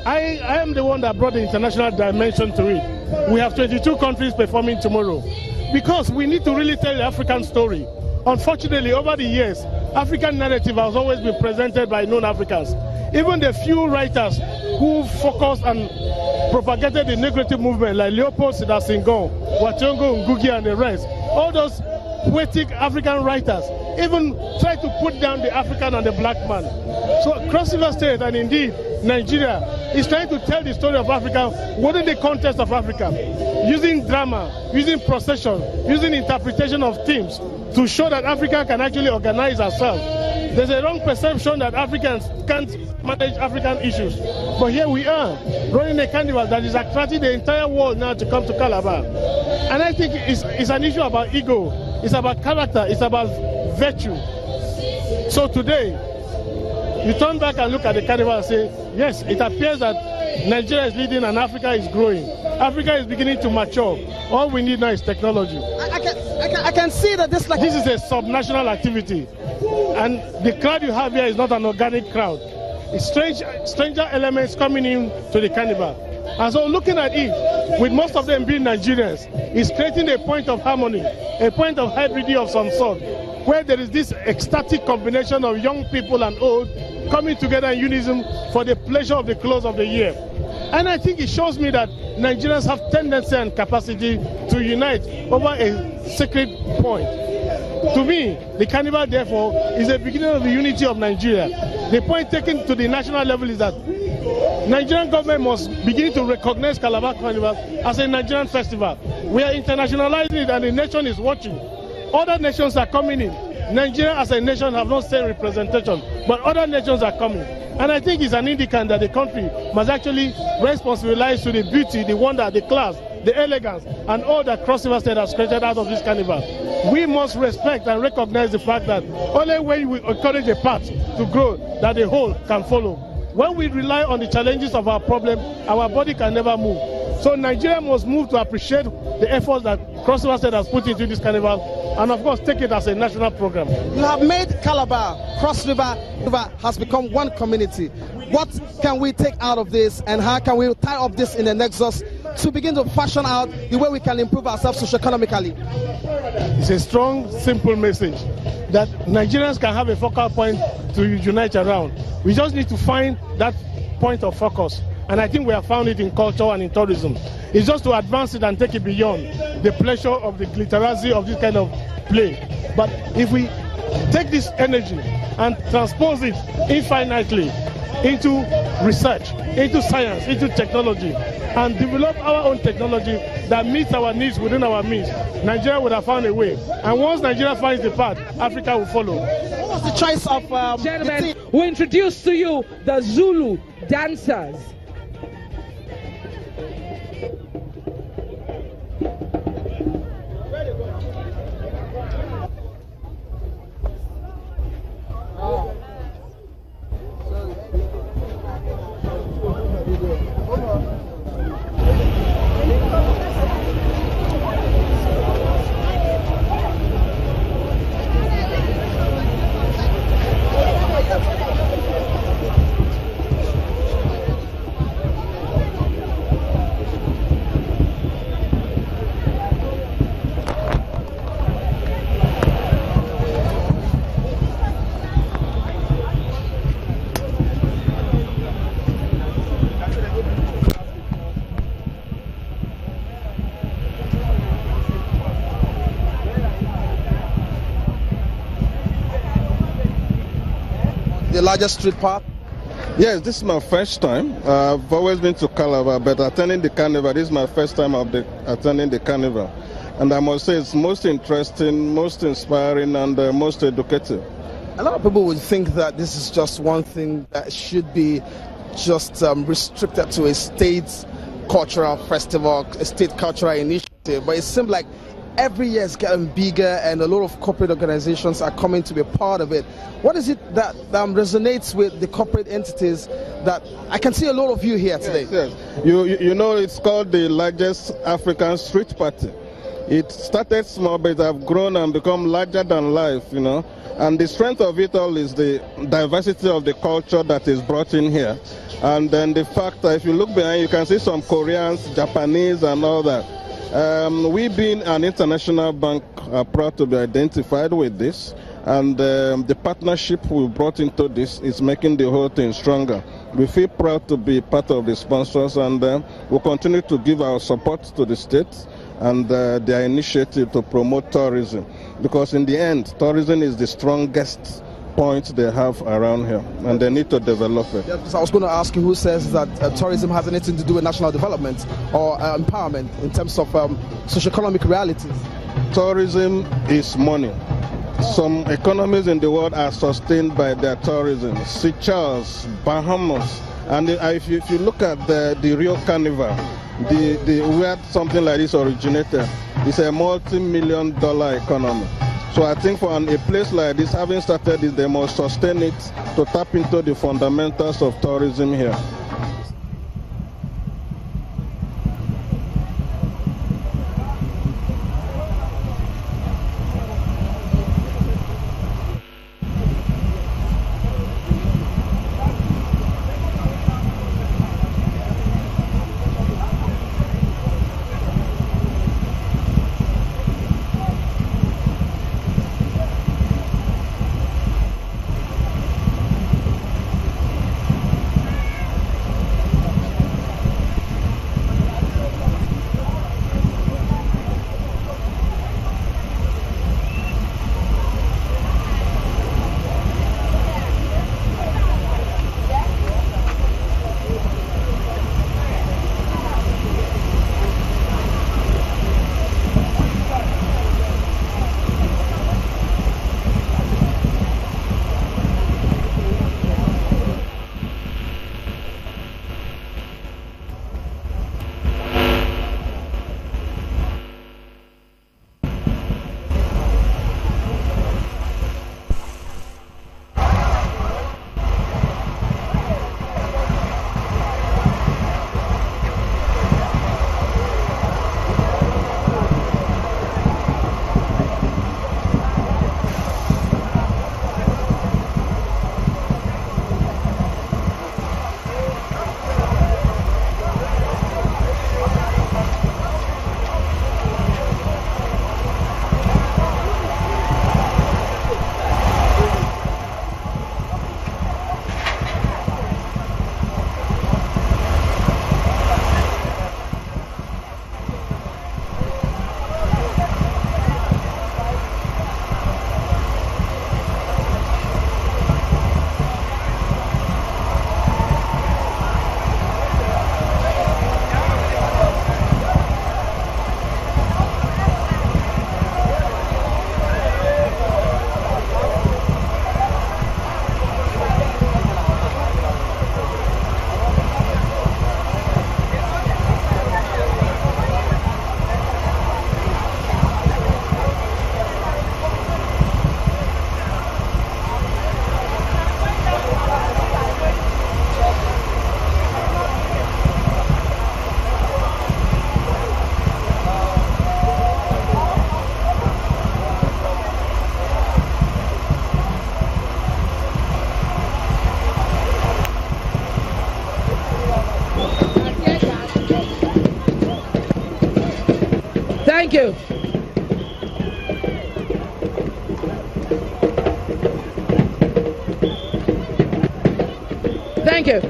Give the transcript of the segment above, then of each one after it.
I am the one that brought the international dimension to it. We have 22 countries performing tomorrow because we need to really tell the African story. Unfortunately, over the years, African narrative has always been presented by non-Africans. Even the few writers who focused and propagated the negritude movement, like Leopold Sedar Senghor, Wationgo Ngugi, and the rest, all those poetic African writers even tried to put down the African and the black man. So Cross River State, and indeed Nigeria, is trying to tell the story of Africa within the context of Africa, using drama, using procession, using interpretation of themes to show that Africa can actually organize herself. There's a wrong perception that Africans can't manage African issues. But here we are, running a carnival that is attracting the entire world now to come to Calabar. And I think it's an issue about ego, it's about character, it's about virtue. So today, you turn back and look at the carnival and say, yes, it appears that Nigeria is leading and Africa is growing. Africa is beginning to mature. All we need now is technology. I can see that this is a subnational activity. And the crowd you have here is not an organic crowd. It's stranger elements coming in to the carnival. And so looking at it, with most of them being Nigerians, it's creating a point of harmony, a point of hybridity of some sort, where there is this ecstatic combination of young people and old coming together in unison for the pleasure of the close of the year. And I think it shows me that Nigerians have tendency and capacity to unite over a sacred point. To me, the carnival, therefore, is the beginning of the unity of Nigeria. The point taken to the national level is that Nigerian government must begin to recognize Calabar Carnival as a Nigerian festival. We are internationalizing it and the nation is watching. Other nations are coming in. Nigeria as a nation have not same representation, but other nations are coming. And I think it's an indicator that the country must actually responsibilize to the beauty, the wonder, the class, the elegance, and all that Cross River State has created out of this carnival. We must respect and recognize the fact that only when we encourage a path to grow, that the whole can follow. When we rely on the challenges of our problem, our body can never move. So Nigeria must move to appreciate the efforts that Cross River State has put into this carnival, and of course take it as a national program. You have made Calabar, Cross River has become one community. What can we take out of this, and how can we tie up this in the nexus to begin to fashion out the way we can improve ourselves socio-economically? It's a strong, simple message that Nigerians can have a focal point to unite around. We just need to find that point of focus. And I think we have found it in culture and in tourism. It's just to advance it and take it beyond the pleasure of the glitterazzi of this kind of play. But if we take this energy and transpose it infinitely into research, into science, into technology, and develop our own technology that meets our needs within our means, Nigeria would have found a way. And once Nigeria finds the path, Africa will follow. What was the choice of gentlemen, we introduce to you the Zulu dancers. The largest street park? Yes, this is my first time. I've always been to Calabar, but attending the carnival, this is my first time attending the carnival. And I must say it's most interesting, most inspiring, and most educative. A lot of people would think that this is just one thing that should be just restricted to a state cultural festival, a state cultural initiative, but it seems like every year it's getting bigger and a lot of corporate organizations are coming to be part of it. What is it that resonates with the corporate entities that I can see a lot of you here today? Yes, yes. You know, it's called the largest African street party. It started small, but it have grown and become larger than life, you know. And the strength of it all is the diversity of the culture that is brought in here. And then the fact that if you look behind, you can see some Koreans, Japanese, and all that. We being an international bank are proud to be identified with this. And the partnership we brought into this is making the whole thing stronger. We feel proud to be part of the sponsors, and we'll continue to give our support to the state and their initiative to promote tourism. Because in the end, tourism is the strongest point they have around here, and they need to develop it. Yeah, so I was going to ask you, who says that tourism has anything to do with national development or empowerment in terms of socio-economic realities? Tourism is money. Some economies in the world are sustained by their tourism. Seychelles, Bahamas, and if you look at the Rio Carnival, where something like this originated, it's a multi-million-dollar economy. So I think for a place like this, having started this, they must sustain it to tap into the fundamentals of tourism here. Thank you. Thank you.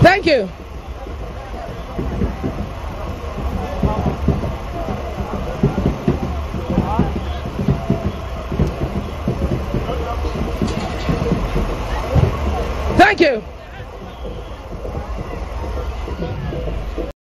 Thank you. Thank you.